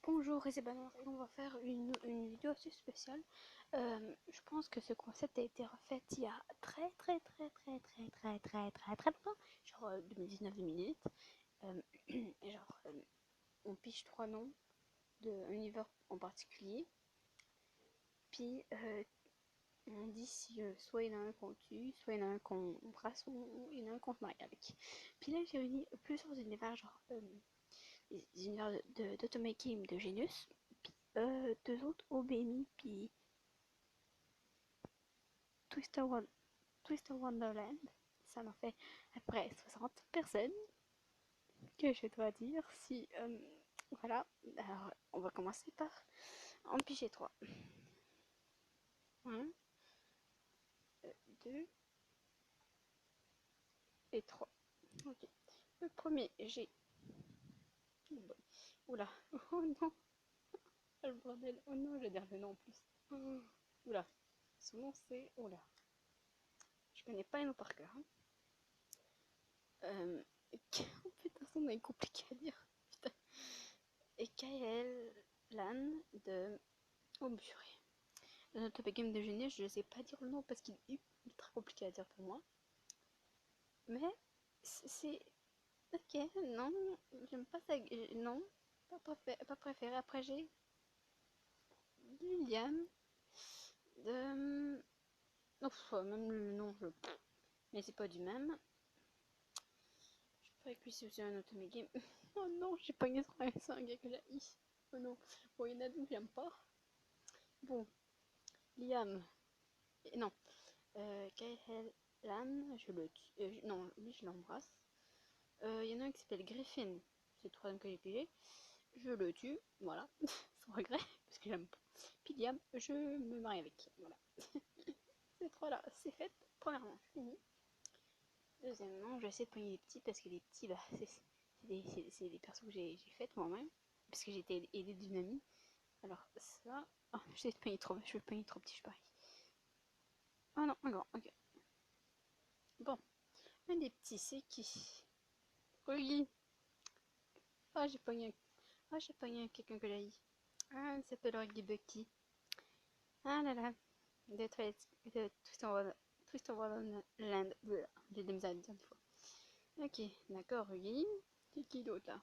Bonjour et c'est Banane, on va faire une vidéo assez spéciale. Je pense que ce concept a été refait il y a très longtemps, genre 2019-2018. Et genre, on piche trois noms d'un univers en particulier, puis on dit si soit il y en a un qu'on tue, soit il y en a un qu'on brasse, ou il y en a un qu'on se marie avec. Puis là j'ai réuni plusieurs univers, genre des univers d'Automate Game de Genius. Deux autres, OBMI puis Twister, Twister Wonderland. Ça m'en fait après 60 personnes que je dois dire. Si, voilà, alors on va commencer par en piger 3. 1, 2 et 3. Ok. Le premier, j'ai. Oula, oh non, oh le bordel, oh non, je vais dire le nom en plus. Oh, oula, son nom c'est. Oula, je connais pas les noms par cœur. Hein. Oh putain, son nom est compliqué à dire. Putain. Et Kael Lan de. Oh purée. Le top game de Genève, je ne sais pas dire le nom parce qu'il est ultra compliqué à dire pour moi. Mais c'est. Ok, non, j'aime pas ça. Non, pas préféré. Après, j'ai Liliane de. Ouf, même le nom, je. Mais c'est pas du même. Je pourrais que lui si c'est un automé game. Oh non, j'ai pas gagné 3 un gars que j'ai. Oh non. Bon, il y en a deux que j'aime pas. Bon, Liam. Non. Kael Lan, je le tue. Non, lui, je l'embrasse. Il y en a un qui s'appelle Griffin. C'est le troisième que j'ai pigé. Je le tue, voilà, sans regret, parce que j'aime pas. Puis Liam, je me marie avec. Voilà. Ces trois-là, c'est fait. Premièrement, fini. Deuxièmement, je vais essayer de pogner les petits, parce que les petits, bah, c'est des persos que j'ai faites moi-même, parce que j'ai été aidée d'une amie. Alors, ça. Oh, je vais pogner trop, je vais pogner trop petit, je parie. Oh non, un grand, ok. Bon, un des petits, c'est qui? Oui. Ah, j'ai pogné. Ah, j'ai pogné quelqu'un que j'ai. Ah, il s'appelle Reggie Bucky. Ah là là. De Twister Wonderland. J'ai des misères à dire des fois. Ok, d'accord, Reggie. C'est qui d'autre là?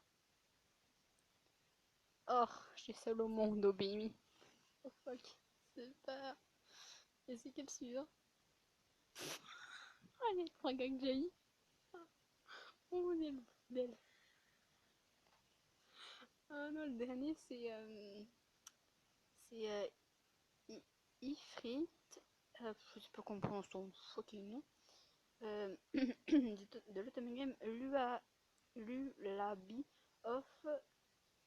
Oh, j'ai Salomon d'Obémi. Oh fuck. C'est pas. Et c'est quel suivant? Ah, les trois gars que j'ai. Oh mon dieu, le bordel. Ah non, le dernier c'est. C'est Ifrit. Je sais pas comment on prononce son fucking nom. De l'automne Lulabi of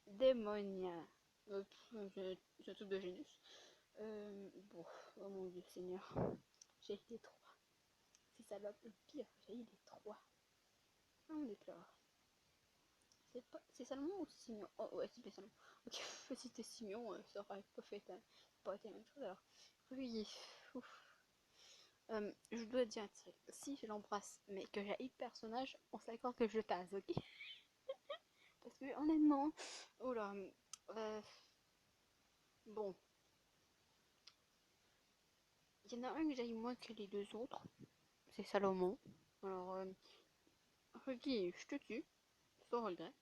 Demonia. C'est un truc de Génus. Bon, oh mon dieu seigneur. J'ai les trois. C'est ça le pire, j'ai eu les trois. Ah, on déplore. C'est Salomon ou c'est Simeon? Oh ouais, c'est Salomon. Ok, si c'était Simeon, ça aurait pas fait pas été la même chose alors. Oui, ouf. Je dois dire un truc. Si je l'embrasse, mais que j'ai le personnage, on s'accorde que je tase, ok? Parce que honnêtement, oh là, bon, il y en a un que j'ai moins que les deux autres, c'est Salomon. Alors, Ruki, je te tue, sans regret.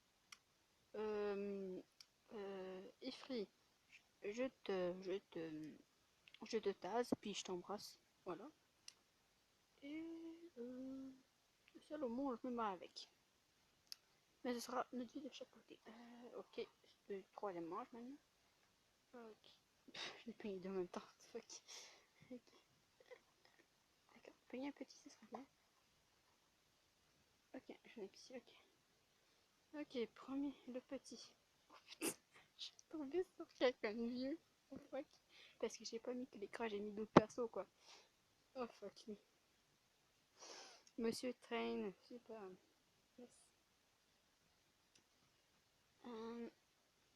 Ifri, je te, je te, je te tase, puis je t'embrasse, voilà. Et Salomon, je me bats avec. Mais ce sera notre vie de chaque côté. Ok, c'est le troisième manche maintenant. Ok. J'ai payé deux en même temps. Fuck. Okay. D'accord. Payer un petit, ce serait bien. Ok, j'en ai ici, ok. Ok, premier, le petit. Oh putain, j'ai tombé sur quelqu'un de vieux. Oh fuck. Parce que j'ai pas mis que l'écran, j'ai mis d'autres persos quoi. Oh fuck. Monsieur Train, super. Yes.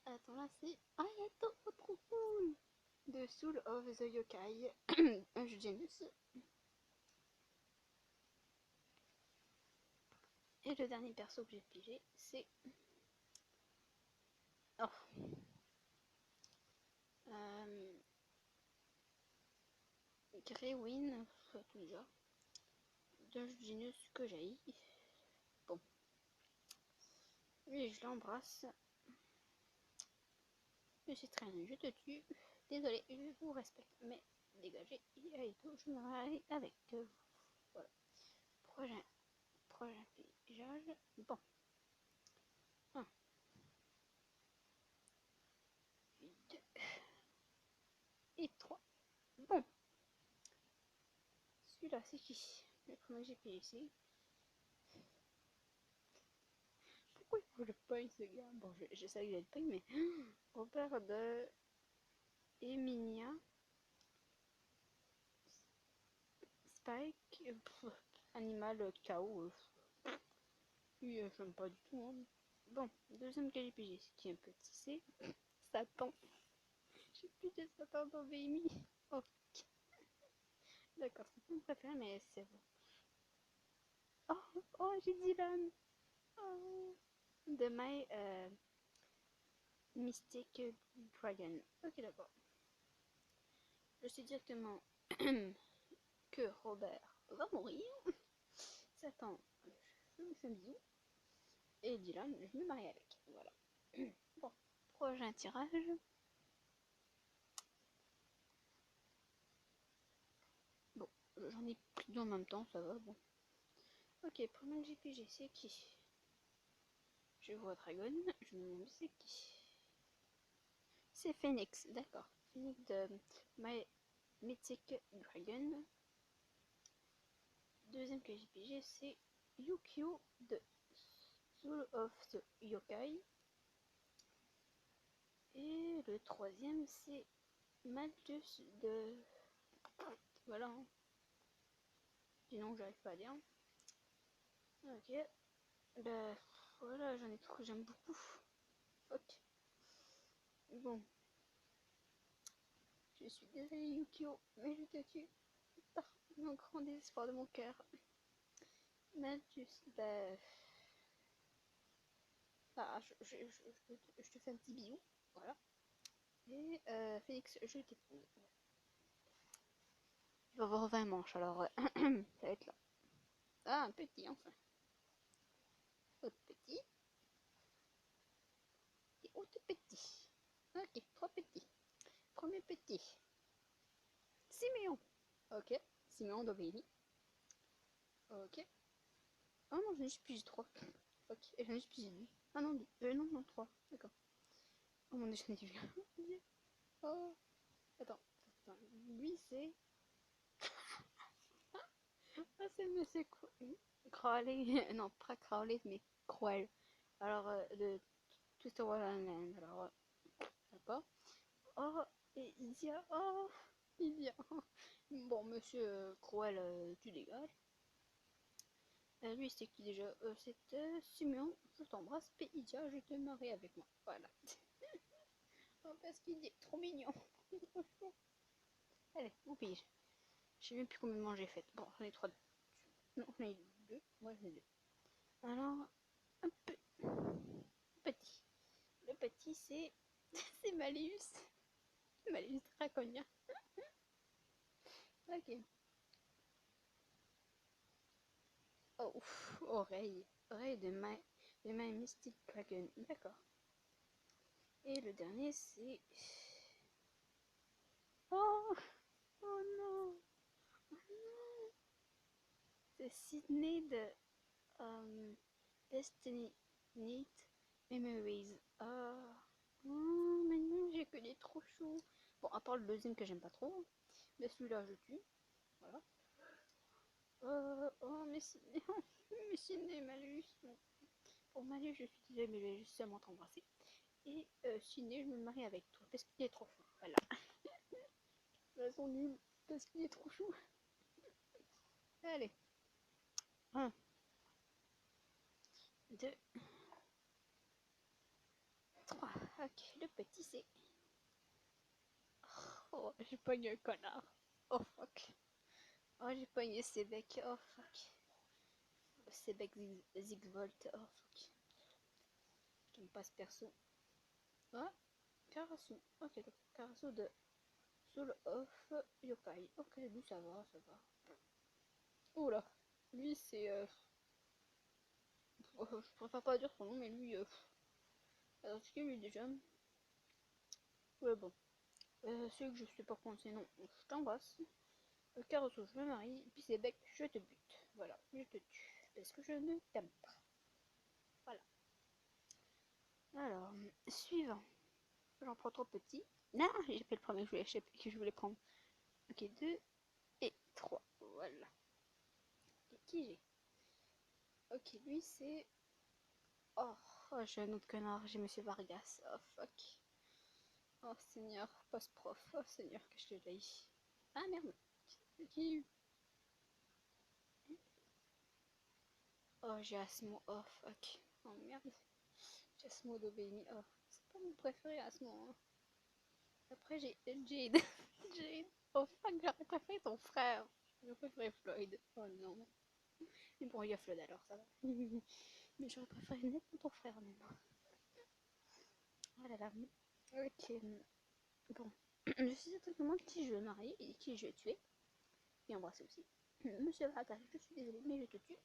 Attends, là c'est. Ah, il y a trop cool! The Soul of the Yokai. Un jeu de Genius. Et le dernier perso que j'ai pigé, c'est. Oh. Grewin, tout déjà. D'un Genus que j'ai. Bon. Et je l'embrasse. Monsieur Traîne, je te tue. Désolé, je vous respecte, mais dégagez. Et tout, je me marie avec vous. Voilà. Prochain pigeage. Bon. 1, 2 et 3. Bon. Celui-là, c'est qui? Le premier que j'ai payé ici. Pourquoi il faut que je paye ce gars? Bon, je sais que j'ai le paye, mais. Robert de Emilia. Spike. Animal KO. Oui, j'aime pas du tout. Hein. Bon, deuxième que j'ai pigé, c'est qui un petit C. Satan. J'ai pigé Satan dans BMI. Oh, d'accord, c'est pas mon préféré, mais c'est bon. Oh, j'ai dit l'âme. Oh. De My Mystic Dragon. Ok, d'accord. Je sais directement que Robert va mourir. Satan, je lui fais un bisou. Et Dylan, je me marie avec. Voilà. Bon, prochain tirage. Bon, j'en ai plus deux en même temps, ça va, bon. Ok, premier que j'ai pigé, c'est qui? Je vois Dragon, je me demande c'est qui? C'est Phoenix, d'accord. Phoenix de My Mythic Dragon. Deuxième que j'ai pigé, c'est Yukio de Soul of the Yokai. Et le troisième, c'est Malthus de... Voilà, hein. Sinon, j'arrive pas à dire. Ok. Bah, voilà, j'en ai trop, j'aime beaucoup. Ok. Bon. Je suis désolée, Yukio, mais je te tue par mon grand désespoir de mon cœur. Malthus, bah... Enfin, je te fais un petit bisou, voilà. Et Félix, je t'épouse. Il va avoir 20 manches, alors ça va être là. Ah, un petit, enfin. Autre petit. Et autre petit. Ok, 3 petits. Premier petit. Siméon. Ok, Siméon de Baby. Ok. Oh non, j'en ai juste pigé 3. Ok, j'en ai juste pigé 2. Ah non, non, 3. D'accord. Oh mon dieu, j'en ai vu. Oh, attends. Lui, c'est... Ah, c'est Monsieur Crowley. Non, pas Crowley, mais Crowell. Alors, de Twister Wonderland. Alors, d'accord. Oh, et Idia. Oh, Idia. Bon, Monsieur Crowell, tu dégages. Lui, c'est qui déjà? C'est Simeon. Je t'embrasse. Et Idia, je te marie avec moi. Voilà. Oh, parce qu'il est trop mignon. Allez, on pige. Je sais même plus combien de manches j'ai fait. Bon, j'en ai 3. Non, j'en ai 2. Ouais, j'en ai 2. Alors, un petit. Le petit, c'est c'est Malus. Malus Draconia. Ok. Oh, ouf, oreille. Oreille de My Mystic Dragon. D'accord. Et le dernier, c'est... Oh, oh non. Oh non. C'est Sydney de Destiny Neat Memories. Oh, mais non, j'ai que des trop chauds. Bon, à part le deuxième que j'aime pas trop. Mais celui-là, je tue. Voilà. Oh, mais Sydney, mais Sydney, Malus. Pour Malus, je suis désolée, mais je vais juste seulement t'embrasser. Et Sydney, je me marie avec toi parce qu'il est trop chou. Voilà. Elles sont nulles parce qu'il est trop chou. Allez. 1, 2, 3. Ok, le petit c'est. Oh, j'ai pogné un connard. Oh fuck. Oh, j'ai pogné Sebek. Oh fuck. Sebek Zigvolt. Oh fuck. J'aime pas ce perso. Ah, Karasu. Ok, Karasu de Soul of Yokai. Ok, lui ça va, ça va. Oula, lui c'est... je préfère pas dire son nom, mais lui... alors c'est qui lui déjà? Ouais bon. Celui que je sais pas prononcer, non, je t'embrasse. Carosso, je me marie. Puis c'est bec, je te bute. Voilà, je te tue. Parce que je ne t'aime pas. Voilà. Alors, suivant. J'en prends trop petit. Non, j'ai fait le premier que je voulais prendre. Ok, 2 et 3. Voilà. Et qui j'ai? Ok, lui c'est... Oh, oh j'ai un autre connard, j'ai Monsieur Vargas. Oh fuck. Oh Seigneur, post-prof. Oh Seigneur, que je te laisse. Ah merde. Qui? Oh, j'ai Asmo. Oh fuck. Oh merde. J'ai Asmo d'Obéni. Oh, c'est pas mon préféré Asmo. Hein. Après j'ai Jade. Jade. Oh fuck, j'aurais préféré ton frère. J'aurais préféré Floyd. Oh non. Mais bon, il y a Floyd alors, ça va. Mais j'aurais préféré nettement ton frère maintenant. Oh là là. Ok. Bon. Je sais exactement qui je vais marier et qui je vais tuer. Et embrasser aussi. Monsieur Vargas, je suis désolée, mais je te tue.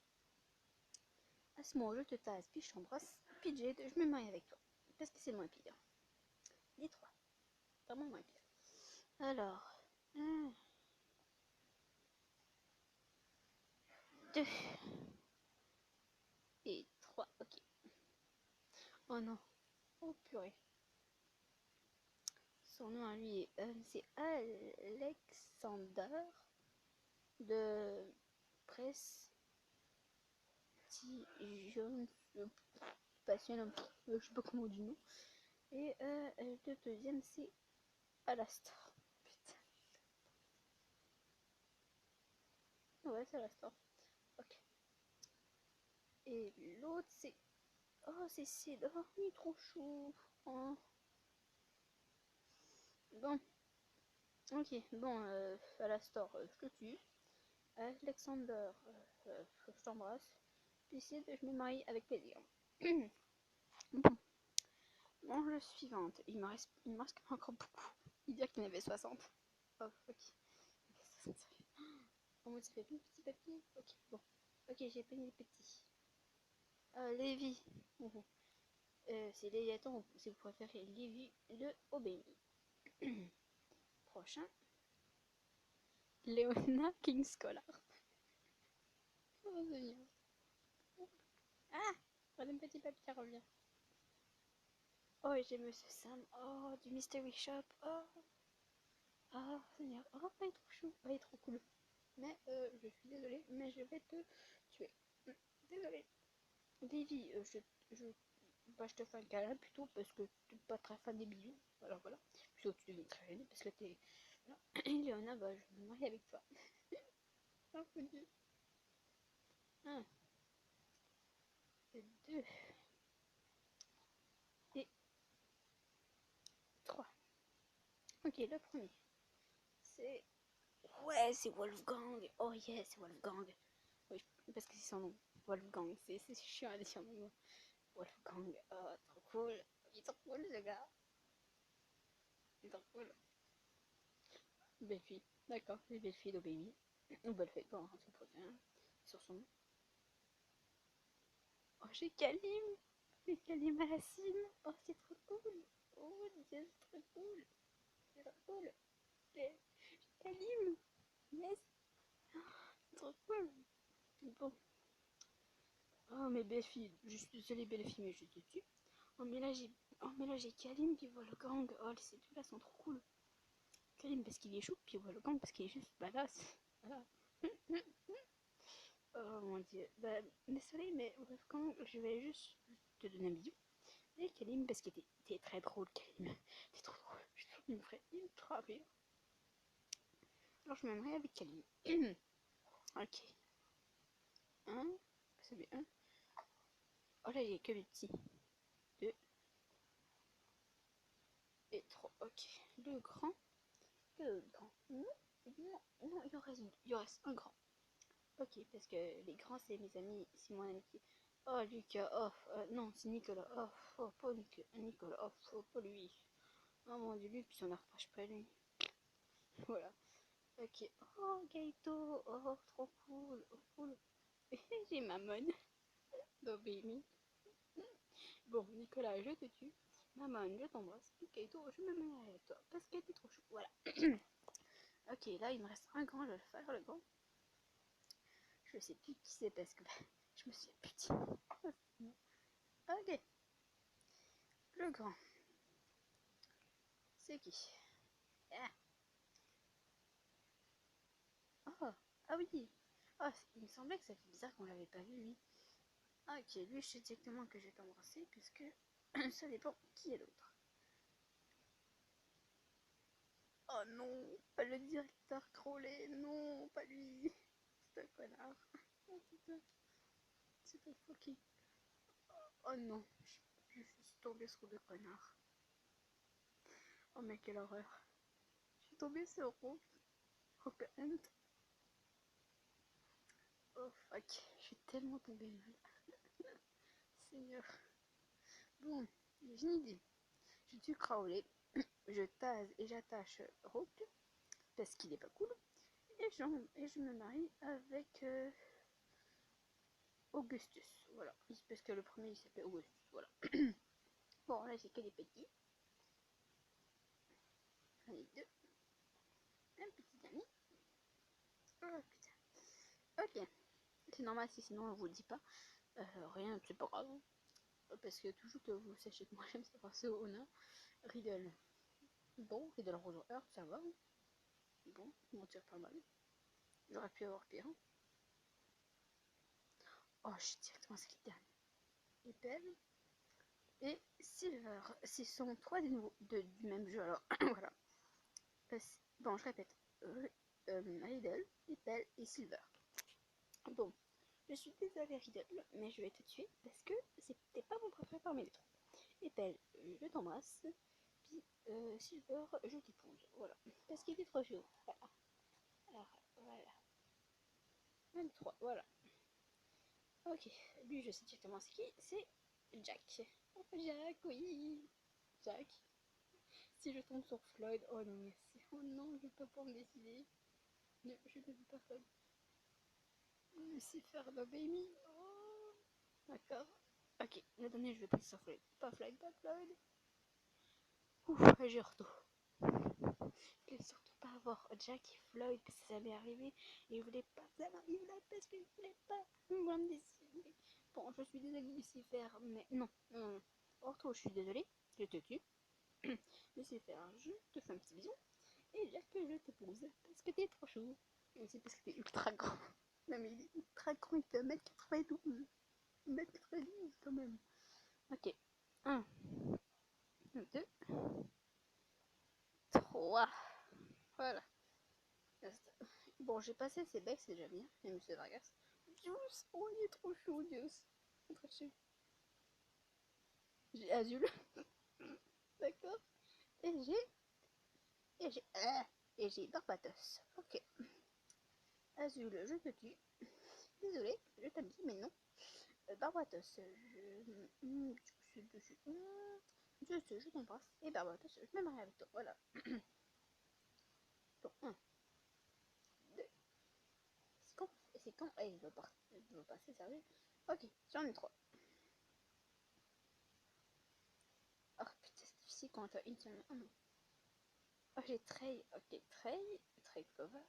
À ce moment, je te tasse, puis je t'embrasse. Puis Jade, je me marie avec toi. Parce que c'est moins pire. Les trois. Vraiment moins pire. Alors. 2 et 3. Ok. Oh non. Oh purée. Son nom à lui c'est Alexander de Prestigion. Passion, je sais pas comment on dit non. Et le deuxième c'est Alastor. Putain. Ouais, c'est Alastor. Ok. Et l'autre c'est... Oh, c'est Sid. Oh, il est trop chou. Oh. Bon. Ok, bon, Alastor, je te tue. Alexander, je t'embrasse. Puis Sid, je me marie avec plaisir. Bon. Manche suivante. Il me reste encore beaucoup. Il dit qu'il y en avait 60. Oh, ok. Il y avait 60, au moins, ça fait plus de petits papiers. Ok, bon. Ok, j'ai peigné les petits. Lévi. C'est Léviathan, si vous préférez. Lévi le Obéni. Prochain. Léona King Scholar. Oh, Seigneur. Ah, Madame Petit Papier revient. Oh, et j'ai Monsieur Sam. Oh, du Mystery Shop. Oh, oh, Seigneur. Oh, il est trop chou. Oh, il est trop cool. Mais je suis désolée, mais je vais te tuer. Désolée. Davy, bah, je te fais un câlin plutôt parce que tu n'es pas très fan des bisous. Alors voilà. Plutôt tu deviens très gêné parce que t'es. Voilà. Et Léona, bah, je vais me marier avec toi. Oh mon dieu. 1, 2 et 3. Ok, le premier. C'est... Ouais, c'est Wolfgang. Oh yeah, c'est Wolfgang. Oui, parce que c'est son nom. Wolfgang, c'est chiant à dire son nom. Wolfgang, oh, trop cool. Il est trop cool ce gars. Il est trop cool. Belle fille. D'accord, les belles filles d'Obémi. Ou belle fille, bon, c'est pour rien. Sur son nom. Oh, j'ai Kalim. J'ai Kalim à la cime. Oh, c'est trop cool. Oh mon dieu, c'est trop cool. C'est trop cool. J'ai Kalim. Yes. C'est trop cool. Bon. Oh, mes belles filles. Je suis désolée, belles filles, mais je te tue. Oh, mais là, j'ai Kalim qui voit le gang. Oh, ces deux-là sont trop cool. Kalim parce qu'il est chou, puis voit le gang parce qu'il est juste badass. Voilà. Oh mon dieu. Bah, désolé, mais Wolfgang, je vais juste te donner un bisou. Et Kalim, parce que t'es très drôle, Kalim. T'es trop drôle. Je trouve qu'il me ferait ultra rire. Alors, je m'aimerais avec Kalim. Ok. 1. C'est bien 1. Oh là, il y a que les petits. 2 et 3. Ok. Le grand. Le grand. Non, non, non, il en reste un grand. Ok, parce que les grands, c'est mes amis, c'est mon ami qui... Oh, Lucas, oh, non, c'est Nicolas, oh, oh pas Nicolas, oh, pas lui. Oh mon dieu, lui, puis son air fraîche pas lui. Voilà. Ok. Oh, Gaito. Oh, trop cool. Oh, cool. J'ai Mammon. No baby. Bon, Nicolas, je te tue. Maman, je t'embrasse. Et Kaito, je me mets avec toi. Parce que t'es trop chou. Voilà. Ok, là, il me reste un grand. Je vais le faire, le grand. Je sais plus qui c'est parce que je me suis petit. Ok. Le grand. C'est qui? Ah. Oh. Ah oui. Oh, il me semblait que ça fait bizarre qu'on l'avait pas vu, lui. Ah, ok, lui, je sais directement que je vais t'embrasser puisque ça dépend qui est l'autre. Oh non, pas le directeur Crowley, non, pas lui. C'est un connard. Oh putain, c'est un fucking. Oh non, je suis tombée sur le connard. Oh mais quelle horreur. Je suis tombée sur Rock Hunt. Oh fuck, je suis tellement tombée mal. Seigneur. Bon, j'ai une idée. Je tue Crowley, je tase et j'attache Rock parce qu'il est pas cool. Et je me marie avec Augustus. Voilà, parce que le premier il s'appelait Augustus. Voilà. Bon, là j'ai que des petits. J'en ai deux. Un petit ami. Oh putain. Ok. C'est normal si sinon on vous le dit pas. Rien, c'est pas grave. Parce que toujours que vous sachez que moi j'aime savoir ce Ona. Riddle. Bon, Riddle Rose Heart, ça va. Bon, on tire pas mal. J'aurais pu avoir pire. Oh, je suis directement ce qui dernier. Et Belle et Silver. Ce sont trois du même jeu alors. Voilà. Bon, je répète. Riddle, Belle et Silver. Bon, je suis désolée Riddle, mais je vais te tuer parce que c'était pas mon préféré parmi les trois. Et Belle, je t'embrasse. Puis Silver, je t'épouse. Voilà. Parce qu'il est trop chaud. Voilà. Alors, voilà. 23, voilà. Ok, lui je sais directement ce qui c'est Jack. Oh, Jack, oui. Jack. Si je tombe sur Floyd, oh non, merci. Oh non, je peux pas me décider. Non, je ne veux pas Floyd. Lucifer, no baby. Oh. D'accord. Ok, le dernier je vais passer sur Floyd. Pas Floyd, pas Floyd. Ouf, j'ai retour. Je voulais surtout pas avoir Jack et Floyd parce que ça m'est arrivé et je voulais pas que ça m'arrive là parce que je voulais pas me décider. Bon, je suis désolée Lucifer, mais non, non, non. Ortho, je suis désolée, je te tue. Lucifer, je te fais un petit bisou et Jack, je t'épouse parce que t'es trop chou. Et aussi parce que t'es ultra grand. Non mais il est ultra grand, il fait 1m92. 1m92 quand même. Ok. 1, 2, 3. Voilà. Bon, j'ai passé ses becs, c'est déjà bien. Et Monsieur Vargas. Dios, oh, il est trop chaud, Dios. Trop chaud. J'ai Azul. D'accord. Et j'ai. Et j'ai. Et j'ai Barbatos. Ok. Azul, je te tue. Désolé, je t'ai dit, mais non. Barbatos, je t'embrasse. Et Barbatos, je me marie avec toi. Voilà. Bon, 1, 2. C'est quand. Eh, il va passer, sérieux. Ok, j'en ai 3. Oh putain, c'est difficile quand t'as une seule. Oh non. Oh, j'ai Trey. Ok, Trey Cover.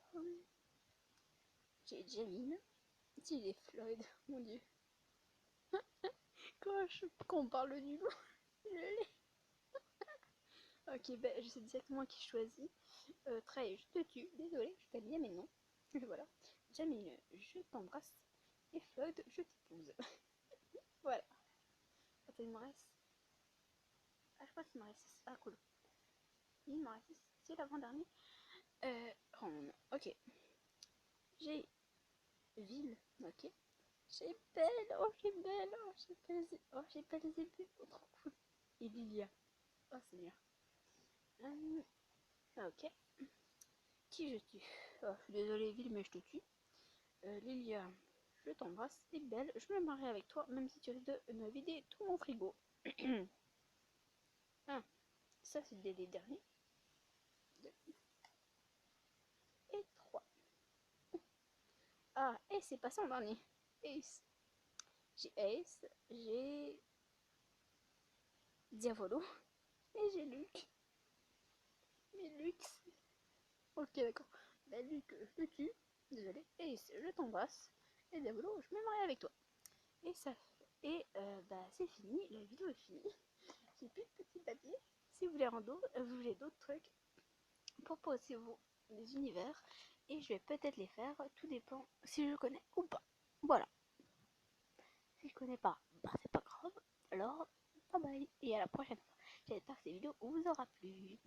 J'ai Jamie. J'ai Floyd. Mon dieu. Quand on parle du loup, je l'ai. Ok, ben je sais exactement qui je choisis. Trey, je te tue. Désolé, je t'ai bien, mais non. Voilà. Jamie, je t'embrasse. Et Floyd, je t'épouse. Voilà. Attends, il me reste. Ah, je crois qu'il me reste 6. Ah, cool. Il me reste 6. C'est l'avant-dernier. Ron. Ok. J'ai Ville. Ok. J'ai Belle. Oh, j'ai Belle. Oh, j'ai Belle. Oh, j'ai Belle Zébé. Oh, trop cool. Et Lilia. Oh, Seigneur. Ok. Qui je tue? Oh, je suis désolée, Ville, mais je te tue. Lilia, je t'embrasse. Et Belle, je me marie avec toi, même si tu risques de me vider tout mon frigo. Ça, c'est les derniers. Ah, Ace, c'est passé en dernier. Ace. J'ai Ace, j'ai Diavolo et j'ai Luc. Mais Luc, ok, d'accord. Bah, Luc, je te tue. Désolé. Ace, je t'embrasse. Et Diavolo, je m'aimerais avec toi. Et ça. Et bah, c'est fini. La vidéo est finie. J'ai plus de petits papiers. Si vous voulez d'autres trucs, proposez-vous des univers. Et je vais peut-être les faire. Tout dépend si je connais ou pas. Voilà. Si je connais pas, bah c'est pas grave. Alors, bye bye. Et à la prochaine fois. J'espère que cette vidéo vous aura plu.